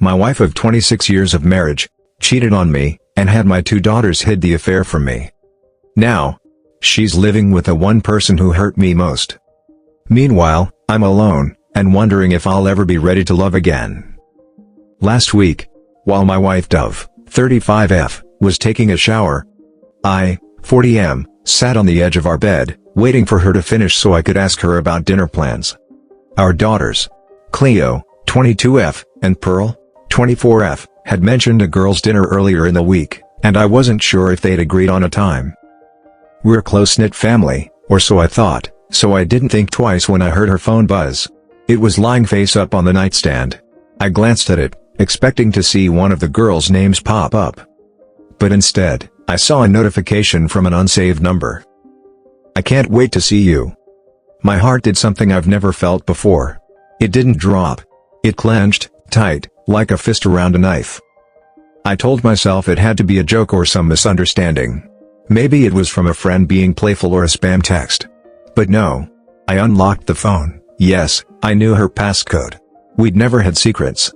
My wife of 26 years of marriage, cheated on me, and had my 2 daughters hid the affair from me. Now, she's living with the one person who hurt me most. Meanwhile, I'm alone, and wondering if I'll ever be ready to love again. Last week, while my wife Dove, 35F, was taking a shower, I, 40M, sat on the edge of our bed, waiting for her to finish so I could ask her about dinner plans. Our daughters, Cleo, 22F, and Pearl, 24F, had mentioned a girls' dinner earlier in the week, and I wasn't sure if they'd agreed on a time. We're a close-knit family, or so I thought, so I didn't think twice when I heard her phone buzz. It was lying face up on the nightstand. I glanced at it, expecting to see one of the girls' names pop up. But instead, I saw a notification from an unsaved number. I can't wait to see you. My heart did something I've never felt before. It didn't drop. It clenched, tight, like a fist around a knife. I told myself it had to be a joke or some misunderstanding. Maybe it was from a friend being playful or a spam text. But no. I unlocked the phone. Yes, I knew her passcode. We'd never had secrets.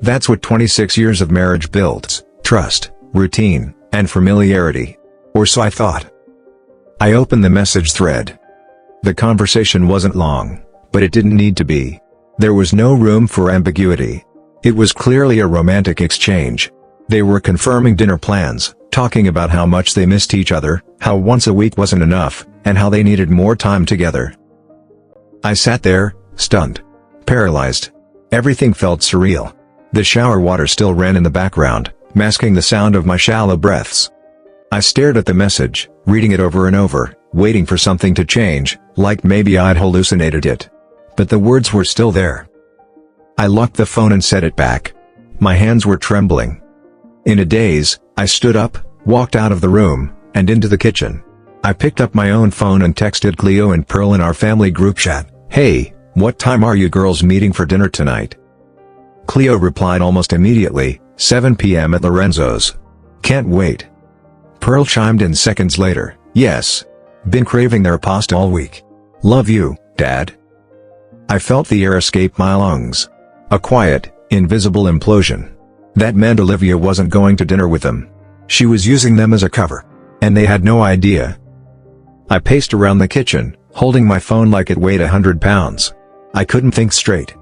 That's what 26 years of marriage builds: trust, routine, and familiarity. Or so I thought. I opened the message thread. The conversation wasn't long, but it didn't need to be. There was no room for ambiguity. It was clearly a romantic exchange. They were confirming dinner plans, talking about how much they missed each other, how once a week wasn't enough, and how they needed more time together. I sat there, stunned. Paralyzed. Everything felt surreal. The shower water still ran in the background, masking the sound of my shallow breaths. I stared at the message, reading it over and over, waiting for something to change, like maybe I'd hallucinated it. But the words were still there. I locked the phone and set it back. My hands were trembling. In a daze, I stood up, walked out of the room, and into the kitchen. I picked up my own phone and texted Cleo and Pearl in our family group chat, "Hey, what time are you girls meeting for dinner tonight?" Cleo replied almost immediately, 7 p.m. at Lorenzo's. "Can't wait." Pearl chimed in seconds later, "Yes. Been craving their pasta all week. Love you, Dad." I felt the air escape my lungs. A quiet, invisible implosion. That meant Olivia wasn't going to dinner with them. She was using them as a cover. And they had no idea. I paced around the kitchen, holding my phone like it weighed 100 pounds. I couldn't think straight.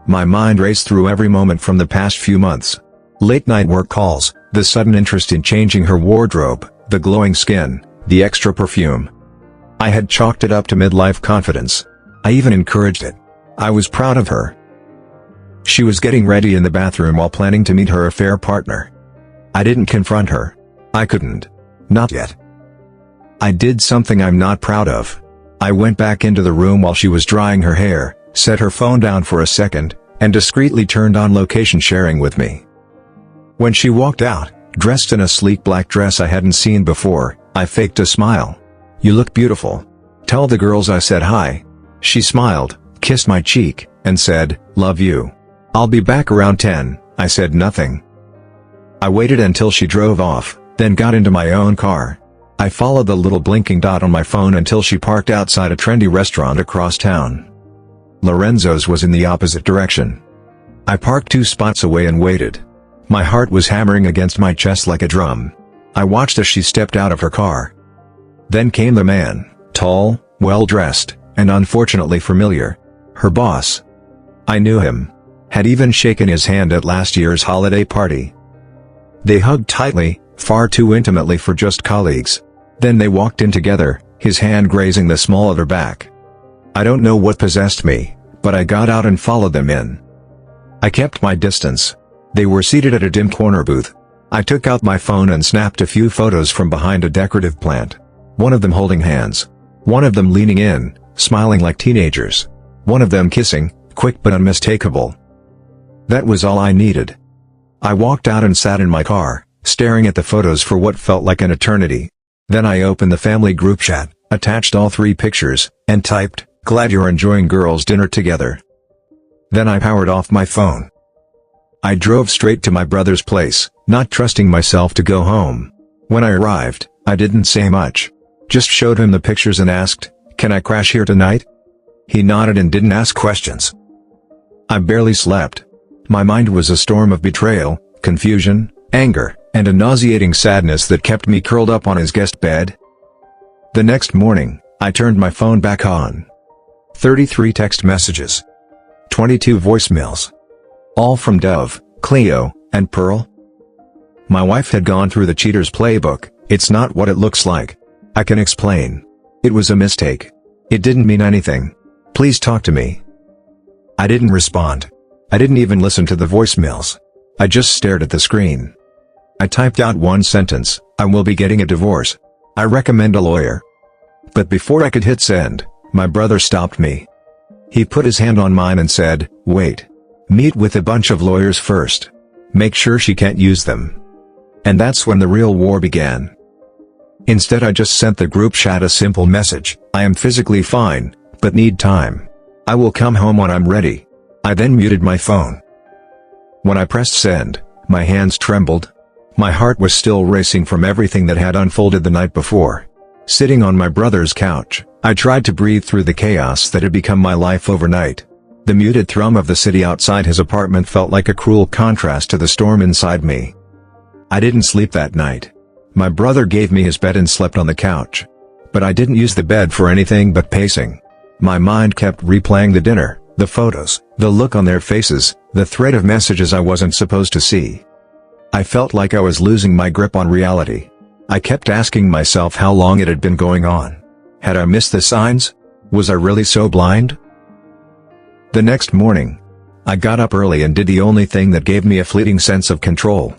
My mind raced through every moment from the past few months. Late-night work calls, the sudden interest in changing her wardrobe, the glowing skin, the extra perfume. I had chalked it up to midlife confidence. I even encouraged it. I was proud of her. She was getting ready in the bathroom while planning to meet her affair partner. I didn't confront her. I couldn't. Not yet. I did something I'm not proud of. I went back into the room while she was drying her hair, set her phone down for a second, and discreetly turned on location sharing with me. When she walked out, dressed in a sleek black dress I hadn't seen before, I faked a smile. "You look beautiful. Tell the girls I said hi." She smiled, kissed my cheek, and said, "Love you. I'll be back around 10, I said nothing. I waited until she drove off, then got into my own car. I followed the little blinking dot on my phone until she parked outside a trendy restaurant across town. Lorenzo's was in the opposite direction. I parked 2 spots away and waited. My heart was hammering against my chest like a drum. I watched as she stepped out of her car. Then came the man, tall, well-dressed, and unfortunately familiar. Her boss. I knew him. Had even shaken his hand at last year's holiday party. They hugged tightly, far too intimately for just colleagues. Then they walked in together, his hand grazing the small of her back. I don't know what possessed me, but I got out and followed them in. I kept my distance. They were seated at a dim corner booth. I took out my phone and snapped a few photos from behind a decorative plant. One of them holding hands. One of them leaning in, smiling like teenagers. One of them kissing, quick but unmistakable. That was all I needed. I walked out and sat in my car, staring at the photos for what felt like an eternity. Then I opened the family group chat, attached all 3 pictures, and typed, "Glad you're enjoying girls' dinner together." Then I powered off my phone. I drove straight to my brother's place, not trusting myself to go home. When I arrived, I didn't say much. Just showed him the pictures and asked, "Can I crash here tonight?" He nodded and didn't ask questions. I barely slept. My mind was a storm of betrayal, confusion, anger, and a nauseating sadness that kept me curled up on his guest bed. The next morning, I turned my phone back on. 33 text messages. 22 voicemails. All from Dove, Cleo, and Pearl. My wife had gone through the cheater's playbook. It's not what it looks like. I can explain. It was a mistake. It didn't mean anything. Please talk to me. I didn't respond. I didn't even listen to the voicemails. I just stared at the screen. I typed out one sentence: I will be getting a divorce. I recommend a lawyer. But before I could hit send, my brother stopped me. He put his hand on mine and said, "Wait. Meet with a bunch of lawyers first. Make sure she can't use them." And that's when the real war began. Instead, I just sent the group chat a simple message: I am physically fine, but need time. I will come home when I'm ready. I then muted my phone. When I pressed send, my hands trembled. My heart was still racing from everything that had unfolded the night before. Sitting on my brother's couch, I tried to breathe through the chaos that had become my life overnight. The muted thrum of the city outside his apartment felt like a cruel contrast to the storm inside me. I didn't sleep that night. My brother gave me his bed and slept on the couch. But I didn't use the bed for anything but pacing. My mind kept replaying the dinner, the photos, the look on their faces, the thread of messages I wasn't supposed to see. I felt like I was losing my grip on reality. I kept asking myself how long it had been going on. Had I missed the signs? Was I really so blind? The next morning, I got up early and did the only thing that gave me a fleeting sense of control.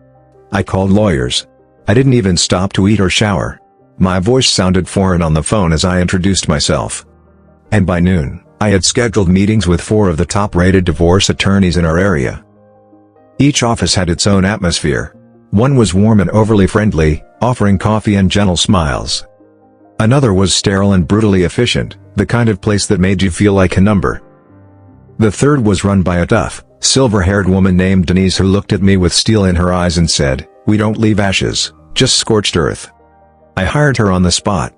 I called lawyers. I didn't even stop to eat or shower. My voice sounded foreign on the phone as I introduced myself. And by noon, I had scheduled meetings with 4 of the top-rated divorce attorneys in our area. Each office had its own atmosphere. One was warm and overly friendly, offering coffee and gentle smiles. Another was sterile and brutally efficient, the kind of place that made you feel like a number. The third was run by a tough, silver-haired woman named Denise who looked at me with steel in her eyes and said, "We don't leave ashes, just scorched earth." I hired her on the spot.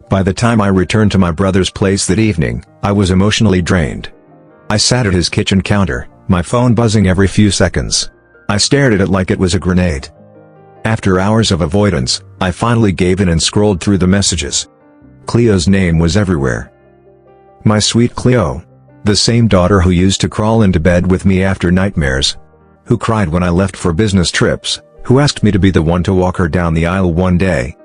By the time I returned to my brother's place that evening, I was emotionally drained. I sat at his kitchen counter, my phone buzzing every few seconds. I stared at it like it was a grenade. After hours of avoidance, I finally gave in and scrolled through the messages. Cleo's name was everywhere. My sweet Cleo. The same daughter who used to crawl into bed with me after nightmares. Who cried when I left for business trips, who asked me to be the one to walk her down the aisle one day.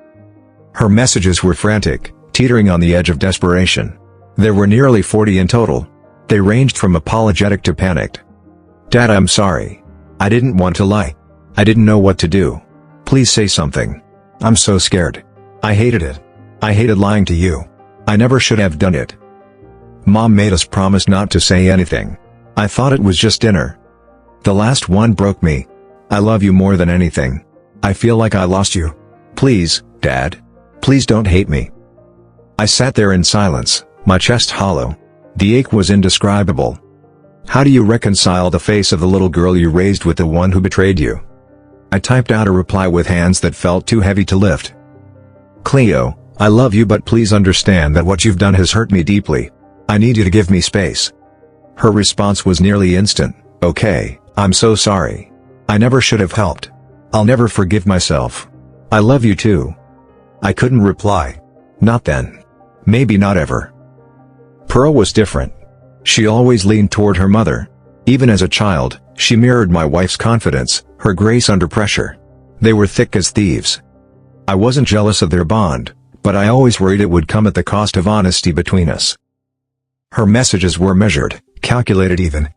Her messages were frantic, teetering on the edge of desperation. There were nearly 40 in total. They ranged from apologetic to panicked. "Dad, I'm sorry. I didn't want to lie. I didn't know what to do. Please say something. I'm so scared. I hated it. I hated lying to you. I never should have done it. Mom made us promise not to say anything. I thought it was just dinner. The last one broke me. I love you more than anything. I feel like I lost you. Please, Dad. Please don't hate me." I sat there in silence, my chest hollow. The ache was indescribable. How do you reconcile the face of the little girl you raised with the one who betrayed you? I typed out a reply with hands that felt too heavy to lift. "Cleo, I love you, but please understand that what you've done has hurt me deeply. I need you to give me space." Her response was nearly instant. "Okay, I'm so sorry. I never should have helped. I'll never forgive myself. I love you too." I couldn't reply. Not then. Maybe not ever. Pearl was different. She always leaned toward her mother. Even as a child, she mirrored my wife's confidence, her grace under pressure. They were thick as thieves. I wasn't jealous of their bond, but I always worried it would come at the cost of honesty between us. Her messages were measured, calculated even.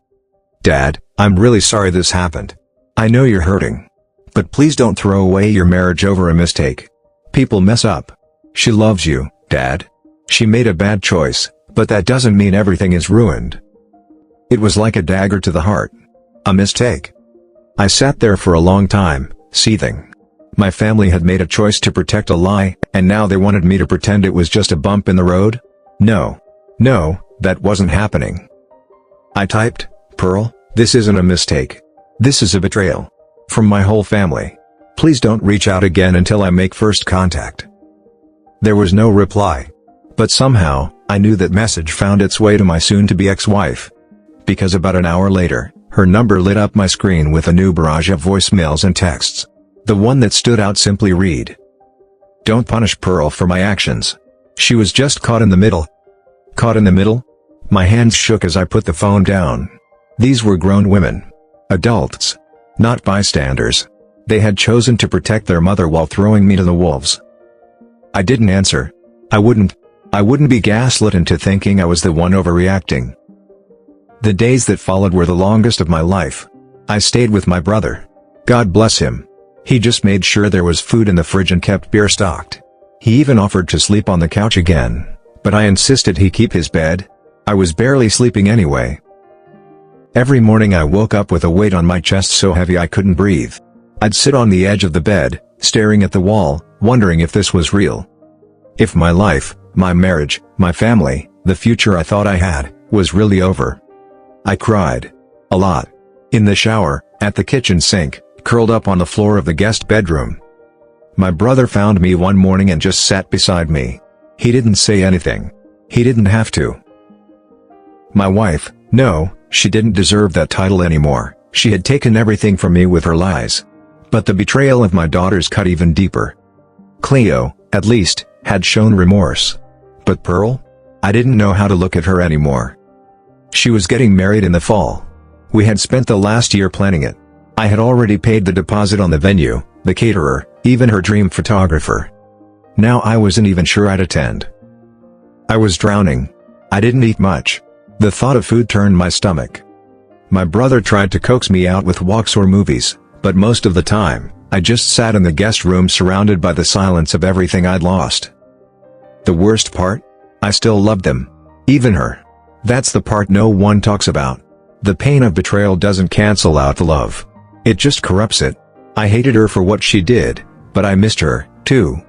"Dad, I'm really sorry this happened. I know you're hurting. But please don't throw away your marriage over a mistake. People mess up. She loves you, Dad. She made a bad choice, but that doesn't mean everything is ruined." It was like a dagger to the heart. A mistake. I sat there for a long time, seething. My family had made a choice to protect a lie, and now they wanted me to pretend it was just a bump in the road? No, that wasn't happening. I typed, "Pearl, this isn't a mistake. This is a betrayal. From my whole family. Please don't reach out again until I make first contact." There was no reply. But somehow, I knew that message found its way to my soon-to-be ex-wife. Because about an hour later, Her number lit up my screen with a new barrage of voicemails and texts. The one that stood out simply read, "Don't punish Pearl for my actions. She was just caught in the middle." Caught in the middle? My hands shook as I put the phone down. These were grown women. Adults. Not bystanders. They had chosen to protect their mother while throwing me to the wolves. I didn't answer. I wouldn't be gaslit into thinking I was the one overreacting. The days that followed were the longest of my life. I stayed with my brother. God bless him. He just made sure there was food in the fridge and kept beer stocked. He even offered to sleep on the couch again, but I insisted he keep his bed. I was barely sleeping anyway. Every morning I woke up with a weight on my chest so heavy I couldn't breathe. I'd sit on the edge of the bed, staring at the wall, wondering if this was real. If my life, my marriage, my family, the future I thought I had, was really over. I cried. A lot. In the shower, at the kitchen sink, curled up on the floor of the guest bedroom. My brother found me one morning and just sat beside me. He didn't say anything. He didn't have to. My wife, no, she didn't deserve that title anymore. She had taken everything from me with her lies. But the betrayal of my daughters cut even deeper. Cleo, at least, had shown remorse. But Pearl? I didn't know how to look at her anymore. She was getting married in the fall. We had spent the last year planning it. I had already paid the deposit on the venue, the caterer, even her dream photographer. Now I wasn't even sure I'd attend. I was drowning. I didn't eat much. The thought of food turned my stomach. My brother tried to coax me out with walks or movies, but most of the time, I just sat in the guest room surrounded by the silence of everything I'd lost. The worst part? I still loved them. Even her. That's the part no one talks about. The pain of betrayal doesn't cancel out the love. It just corrupts it. I hated her for what she did, but I missed her, too.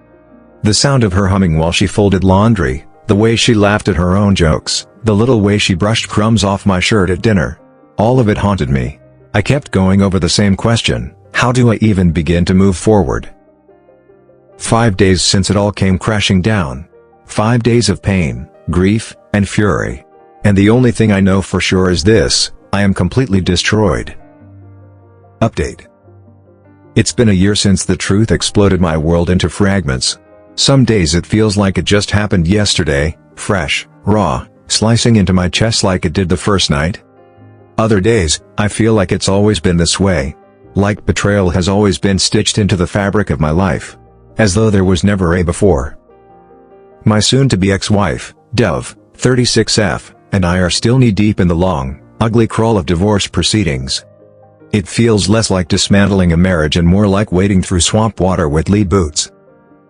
The sound of her humming while she folded laundry, the way she laughed at her own jokes, the little way she brushed crumbs off my shirt at dinner. All of it haunted me. I kept going over the same question, how do I even begin to move forward? 5 days since it all came crashing down. 5 days of pain, grief, and fury. And the only thing I know for sure is this, I am completely destroyed. Update. It's been a year since the truth exploded my world into fragments. Some days it feels like it just happened yesterday, fresh, raw, slicing into my chest like it did the first night. Other days, I feel like it's always been this way. Like betrayal has always been stitched into the fabric of my life. As though there was never a before. My soon-to-be ex-wife, Dove, 36F, and I are still knee-deep in the long, ugly crawl of divorce proceedings. It feels less like dismantling a marriage and more like wading through swamp water with lead boots.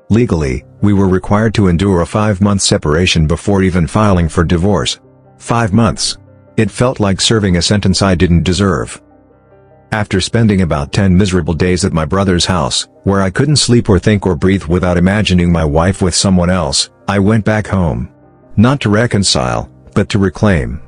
Legally, we were required to endure a 5-month separation before even filing for divorce. 5 months. It felt like serving a sentence I didn't deserve. After spending about 10 miserable days at my brother's house, where I couldn't sleep or think or breathe without imagining my wife with someone else, I went back home. Not to reconcile, but to reclaim.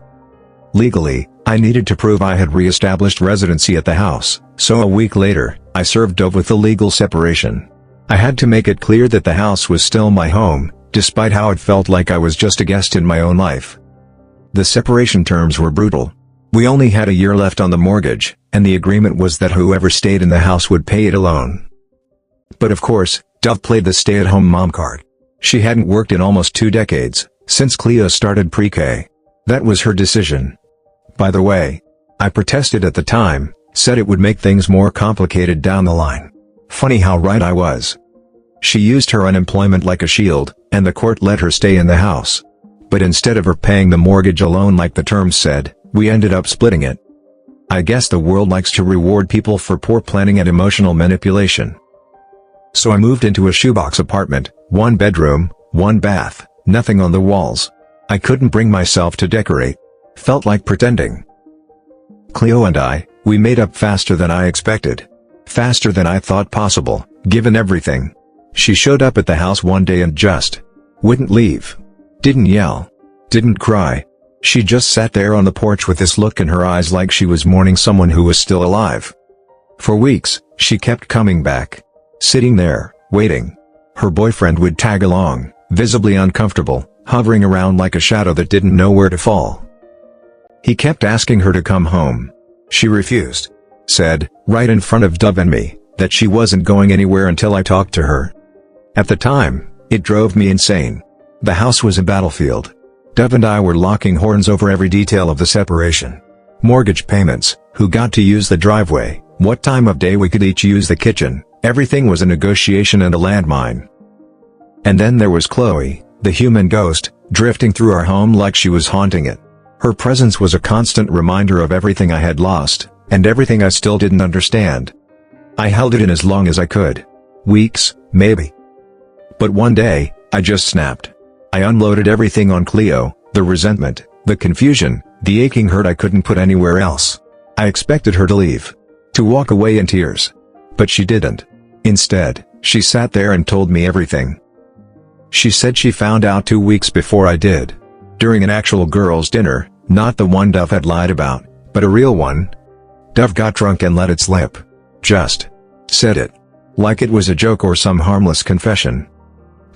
Legally, I needed to prove I had re-established residency at the house, so a week later, I served Dove with the legal separation. I had to make it clear that the house was still my home, despite how it felt like I was just a guest in my own life. The separation terms were brutal. We only had a year left on the mortgage, and the agreement was that whoever stayed in the house would pay it alone. But of course, Dove played the stay-at-home mom card. She hadn't worked in almost 2 decades, since Cleo started pre-K. That was her decision. By the way, I protested at the time, said it would make things more complicated down the line. Funny how right I was. She used her unemployment like a shield, and the court let her stay in the house. But instead of her paying the mortgage alone like the terms said, we ended up splitting it. I guess the world likes to reward people for poor planning and emotional manipulation. So I moved into a shoebox apartment, 1 bedroom, 1 bath, nothing on the walls. I couldn't bring myself to decorate. Felt like pretending. Cleo and we made up faster than I expected. Faster than I thought possible, given everything. She showed up at the house one day and just wouldn't leave. Didn't yell. Didn't cry. She just sat there on the porch with this look in her eyes like she was mourning someone who was still alive. For weeks, she kept coming back. Sitting there, waiting. Her boyfriend would tag along, visibly uncomfortable, hovering around like a shadow that didn't know where to fall. He kept asking her to come home. She refused. Said, right in front of Dove and me, that she wasn't going anywhere until I talked to her. At the time, it drove me insane. The house was a battlefield. Dove and I were locking horns over every detail of the separation. Mortgage payments, who got to use the driveway, what time of day we could each use the kitchen, everything was a negotiation and a landmine. And then there was Chloe, the human ghost, drifting through our home like she was haunting it. Her presence was a constant reminder of everything I had lost, and everything I still didn't understand. I held it in as long as I could. Weeks, maybe. But one day, I just snapped. I unloaded everything on Cleo, the resentment, the confusion, the aching hurt I couldn't put anywhere else. I expected her to leave. To walk away in tears. But she didn't. Instead, she sat there and told me everything. She said she found out 2 weeks before I did. During an actual girls' dinner, not the one Dove had lied about, but a real one. Dove got drunk and let it slip. Just said it. Like it was a joke or some harmless confession.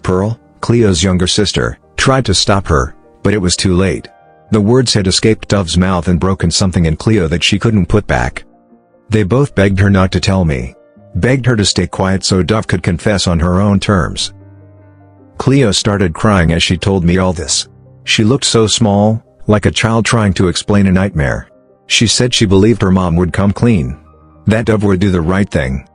Pearl, Cleo's younger sister, tried to stop her, but it was too late. The words had escaped Dove's mouth and broken something in Cleo that she couldn't put back. They both begged her not to tell me. Begged her to stay quiet so Dove could confess on her own terms. Cleo started crying as she told me all this. She looked so small, like a child trying to explain a nightmare. She said she believed her mom would come clean. That Dove would do the right thing.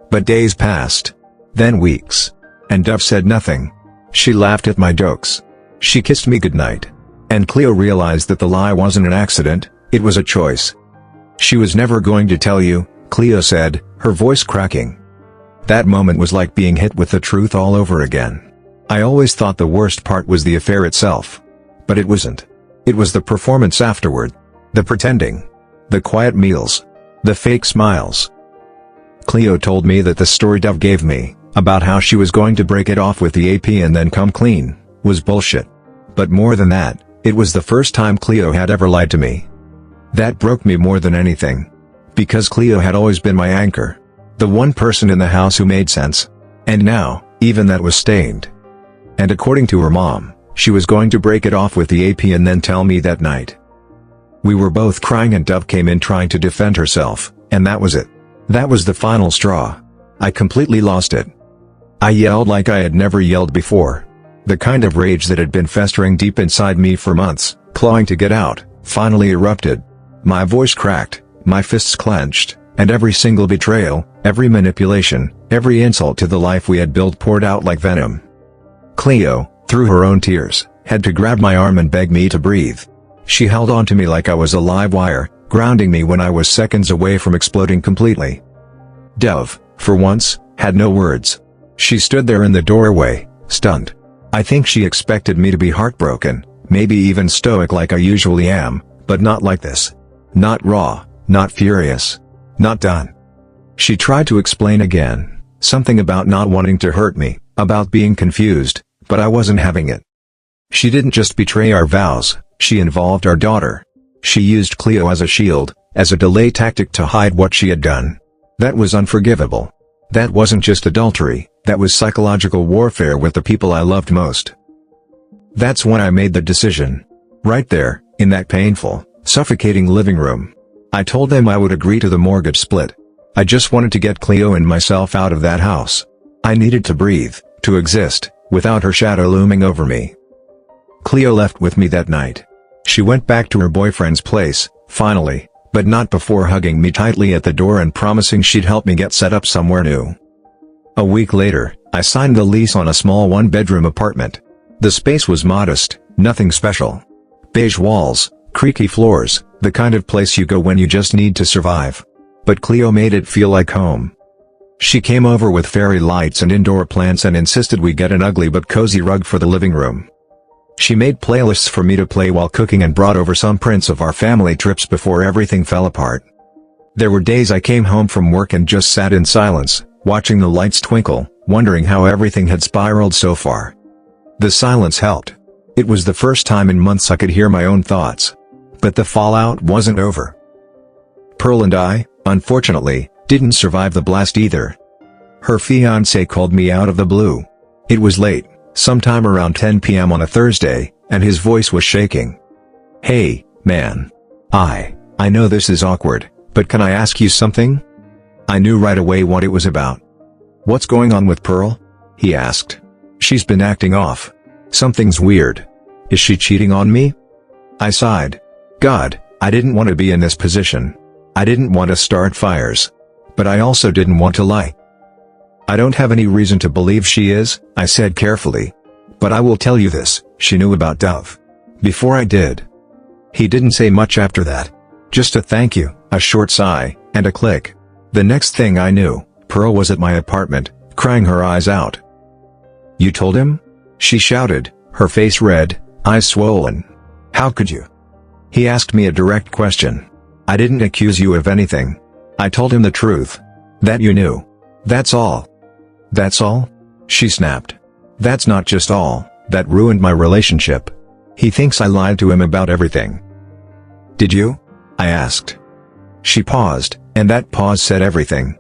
But days passed. Then weeks. And Dove said nothing. She laughed at my jokes. She kissed me goodnight. And Cleo realized that the lie wasn't an accident, it was a choice. She was never going to tell you, Cleo said, her voice cracking. That moment was like being hit with the truth all over again. I always thought the worst part was the affair itself. But it wasn't. It was the performance afterward. The pretending. The quiet meals. The fake smiles. Cleo told me that the story Dove gave me, about how she was going to break it off with the AP and then come clean, was bullshit. But more than that, it was the first time Cleo had ever lied to me. That broke me more than anything. Because Cleo had always been my anchor. The one person in the house who made sense. And now, even that was stained. And according to her mom, she was going to break it off with the AP and then tell me that night. We were both crying and Dove came in trying to defend herself, and that was it. That was the final straw. I completely lost it. I yelled like I had never yelled before. The kind of rage that had been festering deep inside me for months, clawing to get out, finally erupted. My voice cracked, my fists clenched, and every single betrayal, every manipulation, every insult to the life we had built poured out like venom. Cleo, through her own tears, had to grab my arm and beg me to breathe. She held on to me like I was a live wire, grounding me when I was seconds away from exploding completely. Dove, for once, had no words. She stood there in the doorway, stunned. I think she expected me to be heartbroken, maybe even stoic like I usually am, but not like this. Not raw, not furious. Not done. She tried to explain again, something about not wanting to hurt me, about being confused, but I wasn't having it. She didn't just betray our vows, she involved our daughter. She used Cleo as a shield, as a delay tactic to hide what she had done. That was unforgivable. That wasn't just adultery, that was psychological warfare with the people I loved most. That's when I made the decision. Right there, in that painful, suffocating living room. I told them I would agree to the mortgage split. I just wanted to get Cleo and myself out of that house. I needed to breathe, to exist, without her shadow looming over me. Cleo left with me that night. She went back to her boyfriend's place, finally, but not before hugging me tightly at the door and promising she'd help me get set up somewhere new. A week later, I signed the lease on a small one-bedroom apartment. The space was modest, nothing special. Beige walls, creaky floors, the kind of place you go when you just need to survive. But Cleo made it feel like home. She came over with fairy lights and indoor plants and insisted we get an ugly but cozy rug for the living room. She made playlists for me to play while cooking and brought over some prints of our family trips before everything fell apart. There were days I came home from work and just sat in silence, watching the lights twinkle, wondering how everything had spiraled so far. The silence helped. It was the first time in months I could hear my own thoughts. But the fallout wasn't over. Pearl and I, unfortunately, didn't survive the blast either. Her fiancé called me out of the blue. It was late, sometime around 10 p.m. on a Thursday, and his voice was shaking. "Hey, man. I know this is awkward, but can I ask you something? I knew right away what it was about. What's going on with Pearl? He asked. She's been acting off. Something's weird. Is she cheating on me? I sighed. God, I didn't want to be in this position. I didn't want to start fires. But I also didn't want to lie. I don't have any reason to believe she is, I said carefully. But I will tell you this, she knew about Dove. Before I did. He didn't say much after that. Just a thank you, a short sigh, and a click. The next thing I knew, Pearl was at my apartment, crying her eyes out. You told him? She shouted, her face red, eyes swollen. How could you? He asked me a direct question. I didn't accuse you of anything. I told him the truth. That you knew. That's all. That's all? She snapped. That's not just all, that ruined my relationship. He thinks I lied to him about everything. Did you? I asked. She paused, and that pause said everything.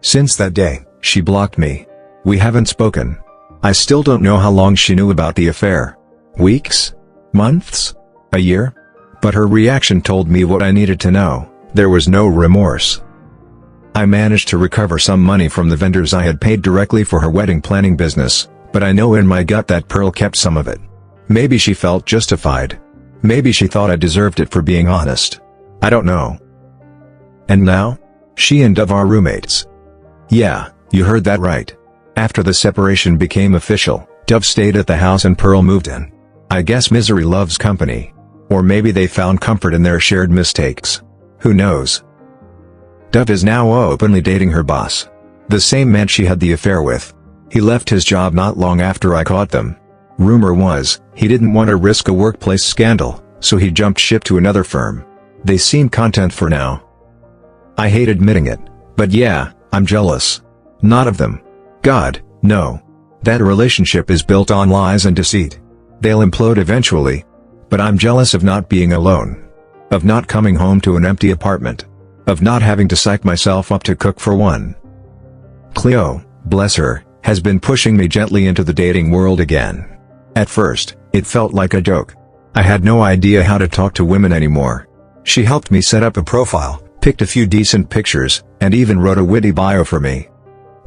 Since that day, she blocked me. We haven't spoken. I still don't know how long she knew about the affair. Weeks? Months? A year? But her reaction told me what I needed to know. There was no remorse. I managed to recover some money from the vendors I had paid directly for her wedding planning business, but I know in my gut that Pearl kept some of it. Maybe she felt justified. Maybe she thought I deserved it for being honest. I don't know. And now? She and Dove are roommates. Yeah, you heard that right. After the separation became official, Dove stayed at the house and Pearl moved in. I guess misery loves company. Or maybe they found comfort in their shared mistakes. Who knows? Dove is now openly dating her boss. The same man she had the affair with. He left his job not long after I caught them. Rumor was, he didn't want to risk a workplace scandal, so he jumped ship to another firm. They seem content for now. I hate admitting it, but yeah, I'm jealous. Not of them. God, no. That relationship is built on lies and deceit. They'll implode eventually. But I'm jealous of not being alone. Of not coming home to an empty apartment. Of not having to psych myself up to cook for one. Cleo, bless her, has been pushing me gently into the dating world again. At first, it felt like a joke. I had no idea how to talk to women anymore. She helped me set up a profile, picked a few decent pictures, and even wrote a witty bio for me.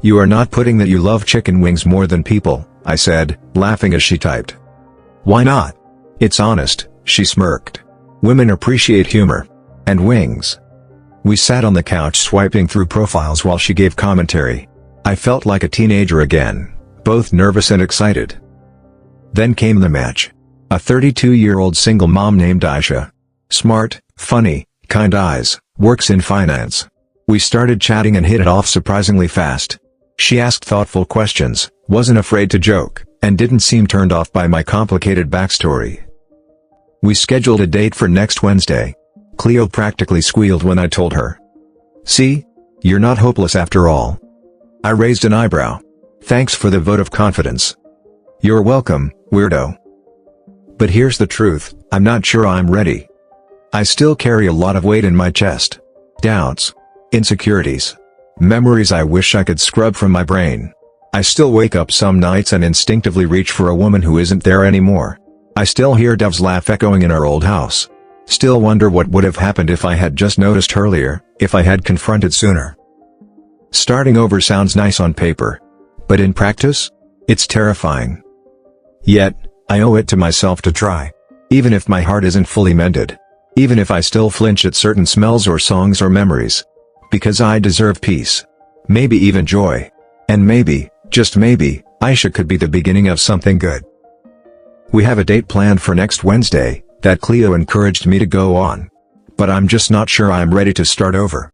You are not putting that you love chicken wings more than people, I said, laughing as she typed. Why not? It's honest, she smirked. Women appreciate humor. And wings. We sat on the couch swiping through profiles while she gave commentary. I felt like a teenager again, both nervous and excited. Then came the match. A 32-year-old single mom named Aisha. Smart, funny, kind eyes, works in finance. We started chatting and hit it off surprisingly fast. She asked thoughtful questions, wasn't afraid to joke, and didn't seem turned off by my complicated backstory. We scheduled a date for next Wednesday. Cleo practically squealed when I told her. See? You're not hopeless after all. I raised an eyebrow. Thanks for the vote of confidence. You're welcome, weirdo. But here's the truth, I'm not sure I'm ready. I still carry a lot of weight in my chest. Doubts. Insecurities. Memories I wish I could scrub from my brain. I still wake up some nights and instinctively reach for a woman who isn't there anymore. I still hear Dove's laugh echoing in our old house. Still wonder what would have happened if I had just noticed earlier, if I had confronted sooner. Starting over sounds nice on paper. But in practice? It's terrifying. Yet, I owe it to myself to try. Even if my heart isn't fully mended. Even if I still flinch at certain smells or songs or memories. Because I deserve peace. Maybe even joy. And maybe, just maybe, Aisha could be the beginning of something good. We have a date planned for next Wednesday, that Cleo encouraged me to go on. But I'm just not sure I'm ready to start over.